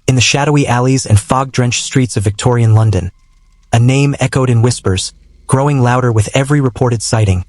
In the shadowy alleys and fog-drenched streets of Victorian London, a name echoed in whispers, growing louder with every reported sighting.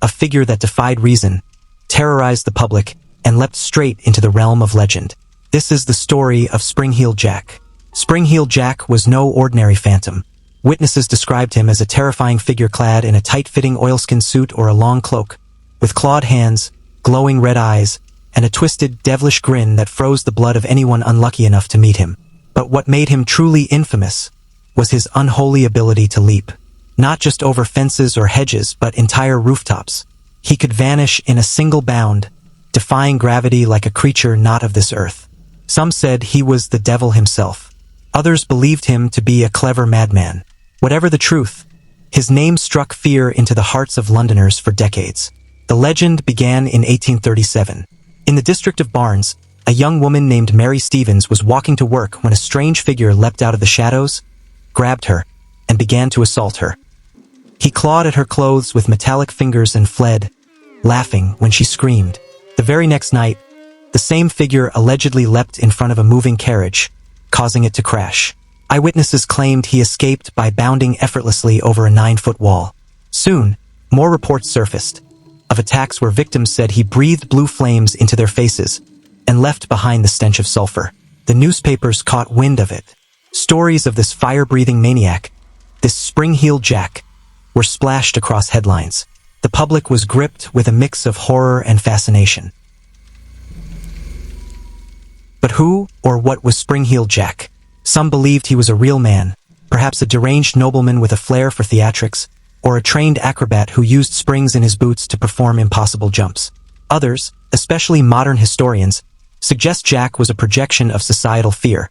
A figure that defied reason, terrorized the public, and leapt straight into the realm of legend. This is the story of Spring-Heeled Jack. Spring-Heeled Jack was no ordinary phantom. Witnesses described him as a terrifying figure clad in a tight-fitting oilskin suit or a long cloak, with clawed hands, glowing red eyes, and a twisted, devilish grin that froze the blood of anyone unlucky enough to meet him. But what made him truly infamous was his unholy ability to leap. Not just over fences or hedges, but entire rooftops. He could vanish in a single bound, defying gravity like a creature not of this earth. Some said he was the devil himself. Others believed him to be a clever madman. Whatever the truth, his name struck fear into the hearts of Londoners for decades. The legend began in 1837. In the district of Barnes, a young woman named Mary Stevens was walking to work when a strange figure leapt out of the shadows, grabbed her, and began to assault her. He clawed at her clothes with metallic fingers and fled, laughing when she screamed. The very next night, the same figure allegedly leapt in front of a moving carriage, causing it to crash. Eyewitnesses claimed he escaped by bounding effortlessly over a 9-foot wall. Soon, more reports surfaced of attacks where victims said he breathed blue flames into their faces and left behind the stench of sulfur. The newspapers caught wind of it. Stories of this fire-breathing maniac, this Spring-Heeled Jack, were splashed across headlines. The public was gripped with a mix of horror and fascination. But who or what was Spring-Heeled Jack? Some believed he was a real man, perhaps a deranged nobleman with a flair for theatrics, or a trained acrobat who used springs in his boots to perform impossible jumps. Others, especially modern historians, suggest Jack was a projection of societal fear,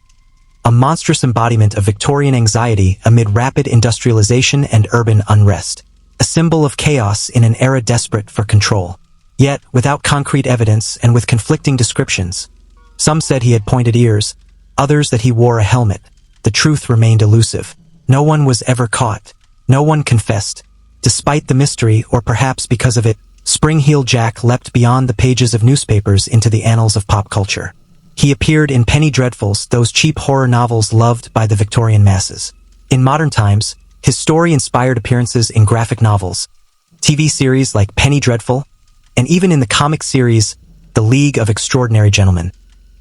a monstrous embodiment of Victorian anxiety amid rapid industrialization and urban unrest, a symbol of chaos in an era desperate for control. Yet, without concrete evidence and with conflicting descriptions, some said he had pointed ears, others that he wore a helmet. The truth remained elusive. No one was ever caught. No one confessed. Despite the mystery, or perhaps because of it, Spring-Heeled Jack leapt beyond the pages of newspapers into the annals of pop culture. He appeared in penny dreadfuls, those cheap horror novels loved by the Victorian masses. In modern times, his story inspired appearances in graphic novels, TV series like Penny Dreadful, and even in the comic series The League of Extraordinary Gentlemen.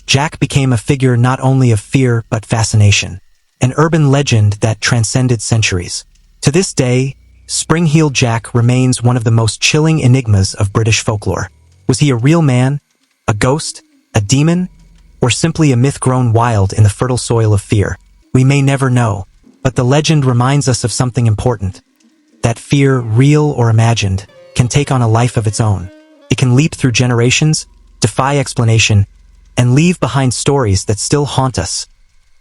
Jack became a figure not only of fear but fascination, an urban legend that transcended centuries. To this day, Spring-Heeled Jack remains one of the most chilling enigmas of British folklore. Was he a real man, a ghost, a demon, or simply a myth grown wild in the fertile soil of fear? We may never know, but the legend reminds us of something important. That fear, real or imagined, can take on a life of its own. It can leap through generations, defy explanation, and leave behind stories that still haunt us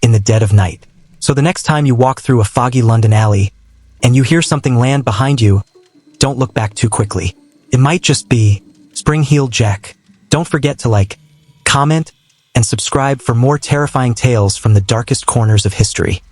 in the dead of night. So the next time you walk through a foggy London alley and you hear something land behind you, don't look back too quickly. It might just be Spring-Heeled Jack. Don't forget to like, comment, and subscribe for more terrifying tales from the darkest corners of history.